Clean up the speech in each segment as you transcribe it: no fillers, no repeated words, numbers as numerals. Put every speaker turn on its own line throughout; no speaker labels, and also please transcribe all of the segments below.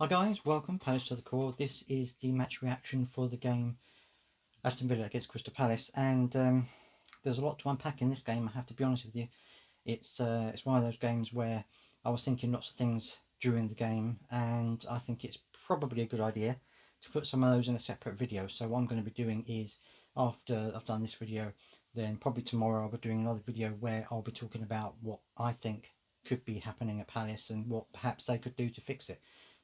Hi guys, welcome, Palace to the Core. This is the match reaction for the game Aston Villa against Crystal Palace, and there's a lot to unpack in this game, I have to be honest with you. It's one of those games where I was thinking lots of things during the game, and I think it's probably a good idea to put some of those in a separate video. So what I'm going to be doing is, after I've done this video, then probably tomorrow I'll be doing another video where I'll be talking about what I think could be happening at Palace and what perhaps they could do to fix it.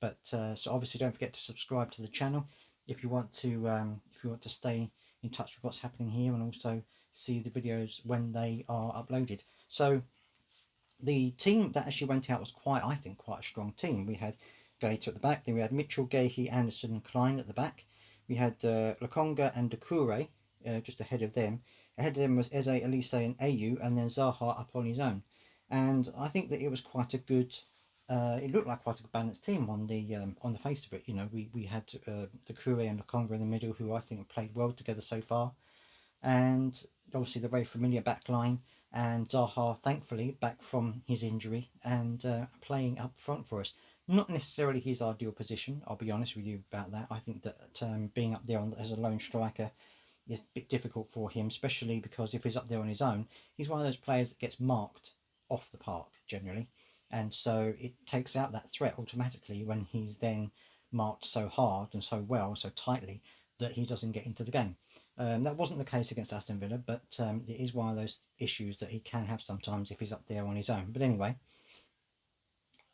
But so obviously don't forget to subscribe to the channel if you want to stay in touch with what's happening here, and also see the videos when they are uploaded. So the team that actually went out was I think, quite a strong team. We had Gaeta at the back, then we had Mitchell, Gahey, Anderson and Klein at the back. We had Lokonga and Doucouré just ahead of them. Ahead of them was Eze, Elise and Ayew, and then Zaha up on his own. And I think that it was quite a good it looked like quite a balanced team on the face of it. You know, we had Doucouré and Lokonga in the middle, who I think played well together so far, and obviously the very familiar back line, and Zaha thankfully back from his injury and playing up front for us. Not necessarily his ideal position, I'll be honest with you about that. I think that being up there as a lone striker is a bit difficult for him, especially because if he's up there on his own, he's one of those players that gets marked off the park generally, and so it takes out that threat automatically when he's then marked so hard and so well, so tightly, that he doesn't get into the game. That wasn't the case against Aston Villa, but it is one of those issues that he can have sometimes if he's up there on his own. But anyway,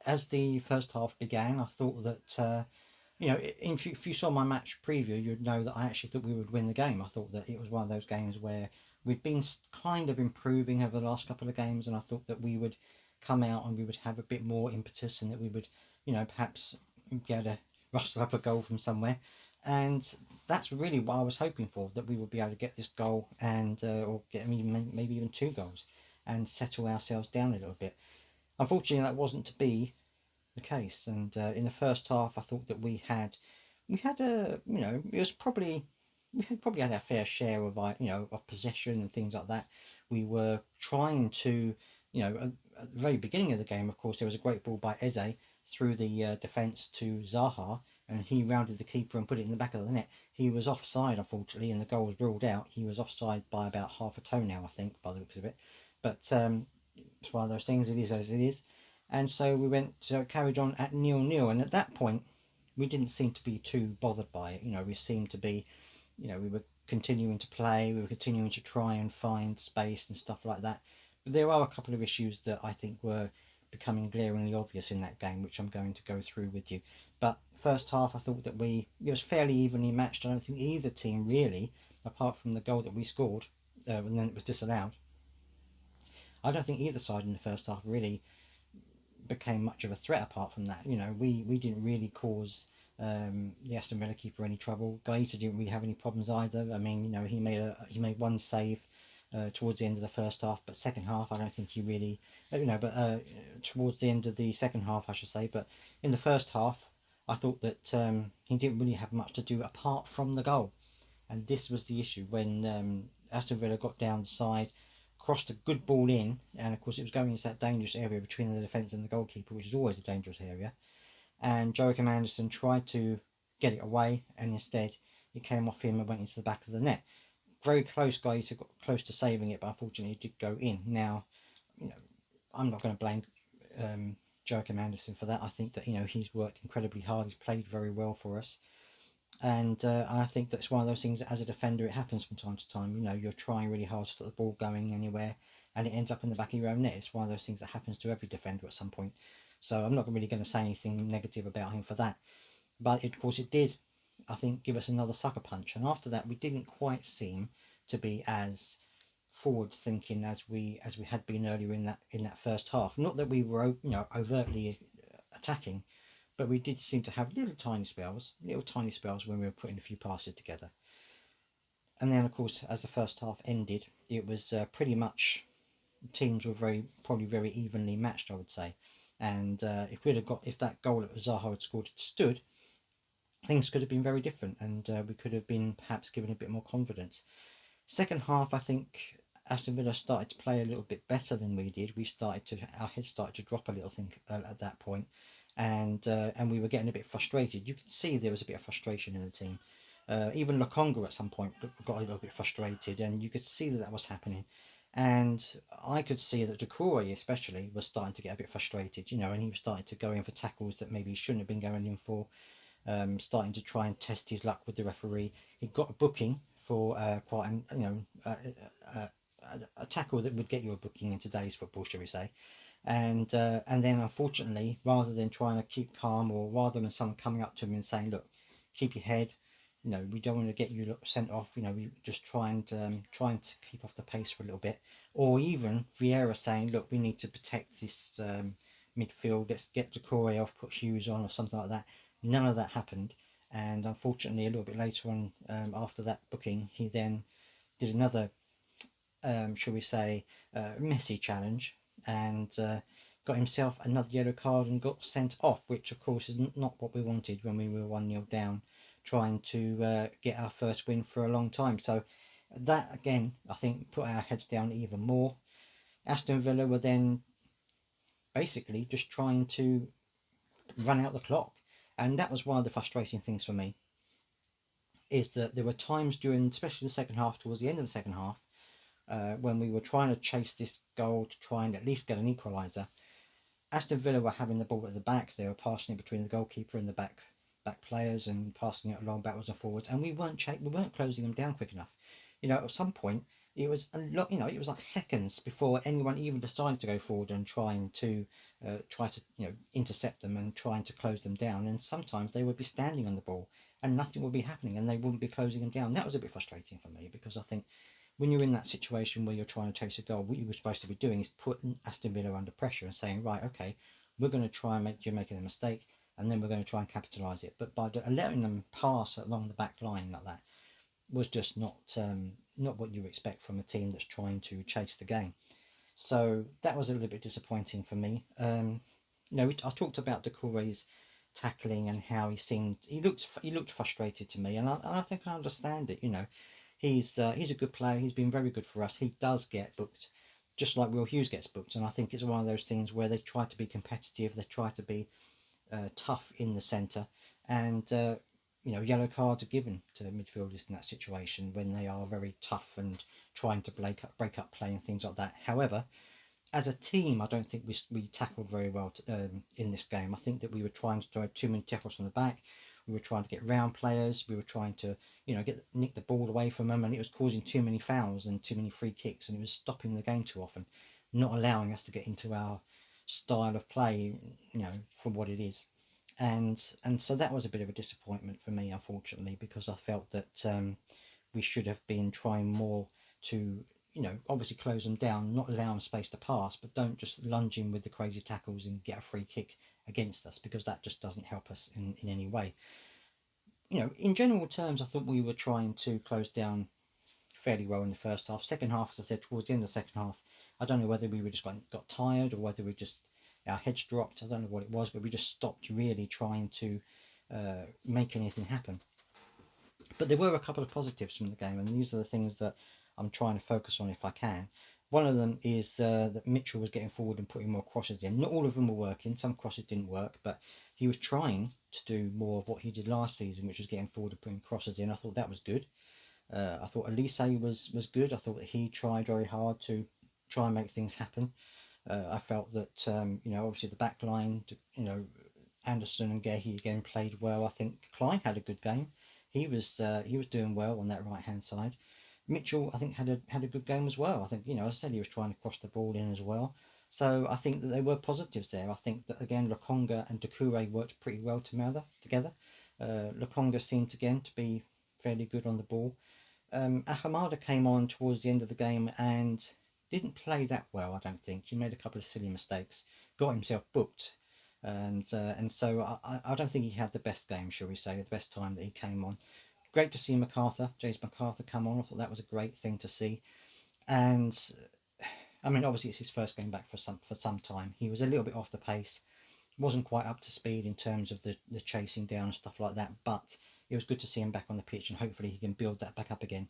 as the first half began, I thought that if you saw my match preview, you'd know that I actually thought we would win the game. I thought that it was one of those games where we'd been kind of improving over the last couple of games, and I thought that we would come out and we would have a bit more impetus, and that we would, perhaps be able to rustle up a goal from somewhere. And that's really what I was hoping for, that we would be able to get this goal and or get maybe even two goals and settle ourselves down a little bit. Unfortunately, that wasn't to be the case. And in the first half, I thought that we had a it was probably we had probably had our fair share of of possession and things like that. We were trying to at the very beginning of the game, of course, there was a great ball by Eze through the defence to Zaha, and he rounded the keeper and put it in the back of the net. He was offside, unfortunately, and the goal was ruled out. He was offside by about half a toe now, I think, by the looks of it. But it's one of those things. It is as it is. And so we carried on at 0-0, and at that point we didn't seem to be too bothered by it. We seemed to be, we were continuing to play, we were continuing to try and find space and stuff like that. But there are a couple of issues that I think were becoming glaringly obvious in that game, which I'm going to go through with you. But first half, I thought that it was fairly evenly matched. I don't think either team really, apart from the goal that we scored, and then it was disallowed. I don't think either side in the first half really became much of a threat apart from that. We didn't really cause the Aston Villa keeper any trouble. Gaeta didn't really have any problems either. I mean, he made one save towards the end of the first half, but second half I don't think he really, but towards the end of the second half I should say. But in the first half, I thought that he didn't really have much to do apart from the goal, and this was the issue when Aston Villa got down the side, crossed a good ball in, and of course it was going into that dangerous area between the defence and the goalkeeper, which is always a dangerous area. And Joachim Anderson tried to get it away, and instead it came off him and went into the back of the net. Very close, guys. Got close to saving it, but unfortunately it did go in. Now, I'm not going to blame Joachim Anderson for that. I think that he's worked incredibly hard. He's played very well for us. And I think that's one of those things that as a defender it happens from time to time. You're trying really hard to stop the ball going anywhere, and it ends up in the back of your own net. It's one of those things that happens to every defender at some point. So I'm not really going to say anything negative about him for that. But of course it did, I think, give us another sucker punch. And after that we didn't quite seem to be as forward thinking as we had been earlier in that first half. Not that we were overtly attacking, but we did seem to have little tiny spells when we were putting a few passes together. And then, of course, as the first half ended, it was pretty much teams were probably very evenly matched, I would say. And if that goal that Zaha had scored had stood, things could have been very different, and we could have been perhaps given a bit more confidence. Second half, I think Aston Villa started to play a little bit better than we did. Our heads started to drop a little, at that point, and we were getting a bit frustrated. You could see there was a bit of frustration in the team. Even Lokonga at some point got a little bit frustrated, and you could see that that was happening. And I could see that Decoy especially was starting to get a bit frustrated, you know, and he was starting to go in for tackles that maybe he shouldn't have been going in for, starting to try and test his luck with the referee. He got a booking for quite an, you know, a tackle that would get you a booking in today's football, shall we say. And then unfortunately, rather than trying to keep calm, or rather than someone coming up to him and saying, look, keep your head, you know, we don't want to get you sent off, you know, we just trying to keep off the pace for a little bit. Or even Vieira saying, look, we need to protect this midfield, let's get Decore off, put Hughes on or something like that. None of that happened. And unfortunately, a little bit later on, after that booking, he then did another, shall we say, messy challenge, and got himself another yellow card and got sent off, which of course is not what we wanted when we were 1-0 down, trying to get our first win for a long time. So that again, I think, put our heads down even more. Aston Villa were then basically just trying to run out the clock, and that was one of the frustrating things for me, is that there were times during, especially the second half, towards the end of the second half, when we were trying to chase this goal to try and at least get an equaliser. Aston Villa were having the ball at the back. They were passing it between the goalkeeper and the back players, and passing it along backwards and forwards. And we weren't closing them down quick enough. You know, at some point it was a lot. You know, it was like seconds before anyone even decided to go forward and try to intercept them and trying to close them down. And sometimes they would be standing on the ball and nothing would be happening, and they wouldn't be closing them down. That was a bit frustrating for me, because I think when you're in that situation where you're trying to chase a goal, what you were supposed to be doing is putting Aston Villa under pressure and saying, right, okay, we're going to try and make you making a mistake, and then we're going to try and capitalise it. But by letting them pass along the back line like that was just not what you expect from a team that's trying to chase the game. So that was a little bit disappointing for me. I talked about Decore's tackling and how he looked frustrated to me, and I think I understand it. You know, he's a good player. He's been very good for us. He does get booked, just like Will Hughes gets booked. And I think it's one of those things where they try to be competitive. They try to be tough in the centre, and yellow cards are given to midfielders in that situation when they are very tough and trying to break up play and things like that. However, as a team, I don't think we tackled very well in this game. I think that we were trying to drive too many tackles from the back. We were trying to get round players. We were trying to, nick the ball away from them, and it was causing too many fouls and too many free kicks, and it was stopping the game too often, not allowing us to get into our style of play, for what it is. And so that was a bit of a disappointment for me, unfortunately, because I felt that we should have been trying more to, obviously close them down, not allow them space to pass, but don't just lunge in with the crazy tackles and get a free kick against us, because that just doesn't help us in any way. In general terms, I thought we were trying to close down fairly well in the first half. Second half, as I said, towards the end of the second half, I don't know whether we were just got tired, or whether we just our heads dropped. I don't know what it was, but we just stopped really trying to make anything happen. But there were a couple of positives from the game, and these are the things that I'm trying to focus on if I can. One of them is that Mitchell was getting forward and putting more crosses in. Not all of them were working. Some crosses didn't work, but he was trying to do more of what he did last season, which was getting forward and putting crosses in. I thought that was good. I thought Elise was good. I thought that he tried very hard to try and make things happen. I felt that obviously the back line, Anderson and Gehi again played well. I think Klein had a good game. He was doing well on that right hand side. Mitchell, I think, had a good game as well. I think, as I said, he was trying to cross the ball in as well. So I think that there were positives there. I think that again, Lokonga and Doucouré worked pretty well together. Lokonga seemed again to be fairly good on the ball. Ahamada came on towards the end of the game and didn't play that well. I don't think he made a couple of silly mistakes, got himself booked, and so I don't think he had the best game, shall we say, the best time that he came on. Great to see James MacArthur come on. I thought that was a great thing to see. And I mean, obviously it's his first game back for some time. He was a little bit off the pace, wasn't quite up to speed in terms of the chasing down and stuff like that. But it was good to see him back on the pitch, and hopefully he can build that back up again,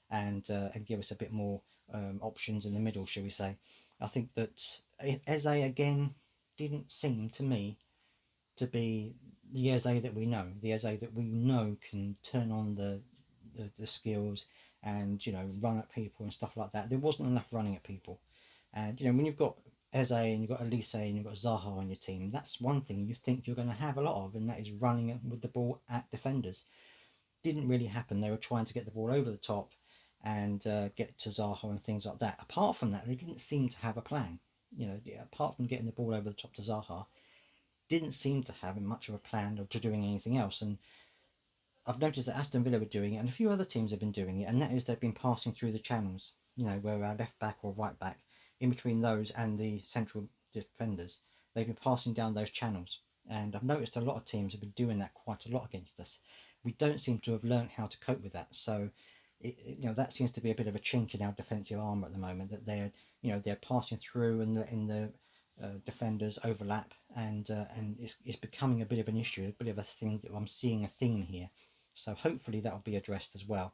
and give us a bit more options in the middle, shall we say. I think that Eze again didn't seem to me to be the Eze that we know, the Eze that we know can turn on the skills and, you know, run at people and stuff like that. There wasn't enough running at people. And, you know, when you've got Eze and you've got Elise and you've got Zaha on your team, that's one thing you think you're going to have a lot of, and that is running with the ball at defenders. Didn't really happen. They were trying to get the ball over the top and get to Zaha and things like that. Apart from that, they didn't seem to have a plan. You know, apart from getting the ball over the top to Zaha, didn't seem to have much of a plan or to doing anything else. And I've noticed that Aston Villa were doing it, and a few other teams have been doing it, and that is they've been passing through the channels. You know, where our left back or right back, in between those and the central defenders, they've been passing down those channels. And I've noticed a lot of teams have been doing that quite a lot against us. We don't seem to have learned how to cope with that. So, you know, that seems to be a bit of a chink in our defensive armour at the moment. That they're, you know, they're passing through and the defenders overlap, and it's becoming a bit of an issue, a bit of a thing that I'm seeing a theme here. So hopefully that will be addressed as well.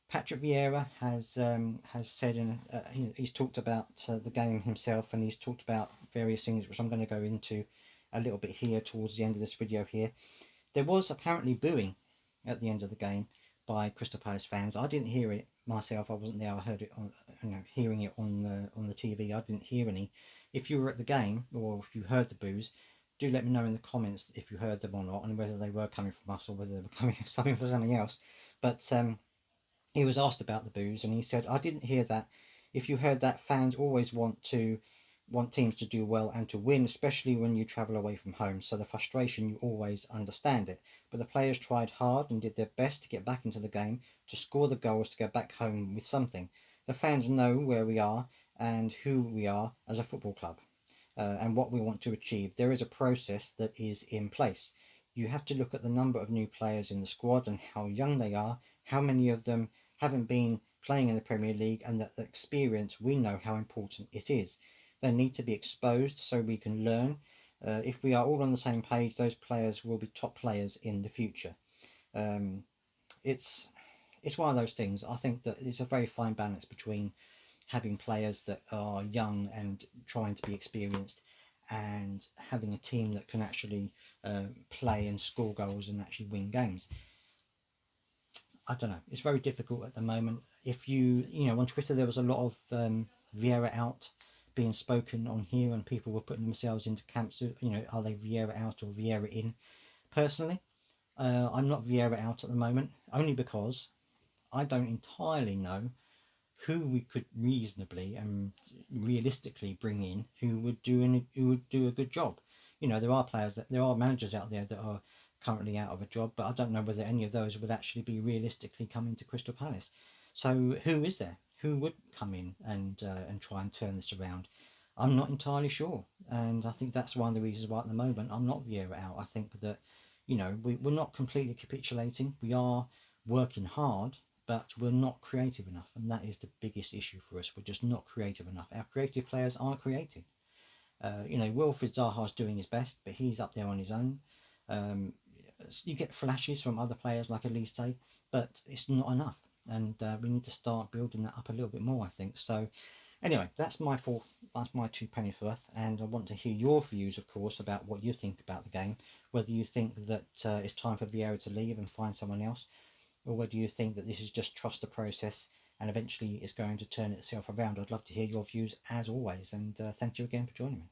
Patrick Vieira has said, and he's talked about the game himself, and he's talked about various things which I'm going to go into a little bit here towards the end of this video here. There was apparently booing at the end of the game by Crystal Palace fans. I didn't hear it myself. I wasn't there. I heard it on, you know, hearing it on the TV. I didn't hear any. If you were at the game or if you heard the boos, do let me know in the comments if you heard them or not, and whether they were coming from us or whether they were coming from something else. But he was asked about the boos, and he said, "I didn't hear that. If you heard that, fans always want teams to do well and to win, especially when you travel away from home. So the frustration, you always understand it. But the players tried hard and did their best to get back into the game, to score the goals, to go back home with something. The fans know where we are and who we are as a football club, and what we want to achieve. There is a process that is in place. You have to look at the number of new players in the squad and how young they are, how many of them haven't been playing in the Premier League, and that the experience, we know how important it is. They need to be exposed so we can learn. If we are all on the same page, those players will be top players in the future." Um, it's one of those things. I think that it's a very fine balance between having players that are young and trying to be experienced, and having a team that can actually play and score goals and actually win games. I don't know. It's very difficult at the moment. If you know, on Twitter there was a lot of Vieira out being spoken on here, and people were putting themselves into camps. You know, are they Vieira out or Vieira in? Personally, I'm not Vieira out at the moment, only because I don't entirely know who we could reasonably and realistically bring in who would do a good job. You know, there are managers out there that are currently out of a job, but I don't know whether any of those would actually be realistically coming to Crystal Palace. So who is there? Who would come in and try and turn this around? I'm not entirely sure, and I think that's one of the reasons why at the moment I'm not Vieira out. I think that, you know, we're not completely capitulating. We are working hard, but we're not creative enough, and that is the biggest issue for us. We're just not creative enough. Our creative players aren't creative. You know, Wilfried Zaha's doing his best, but he's up there on his own. Um, you get flashes from other players like Elise, but it's not enough, and we need to start building that up a little bit more, I think. So anyway, that's my thought. That's my two pennies worth, and I want to hear your views, of course, about what you think about the game. Whether you think that it's time for Vieira to leave and find someone else, or whether you think that this is just trust the process and eventually it's going to turn itself around. I'd love to hear your views as always, and thank you again for joining me.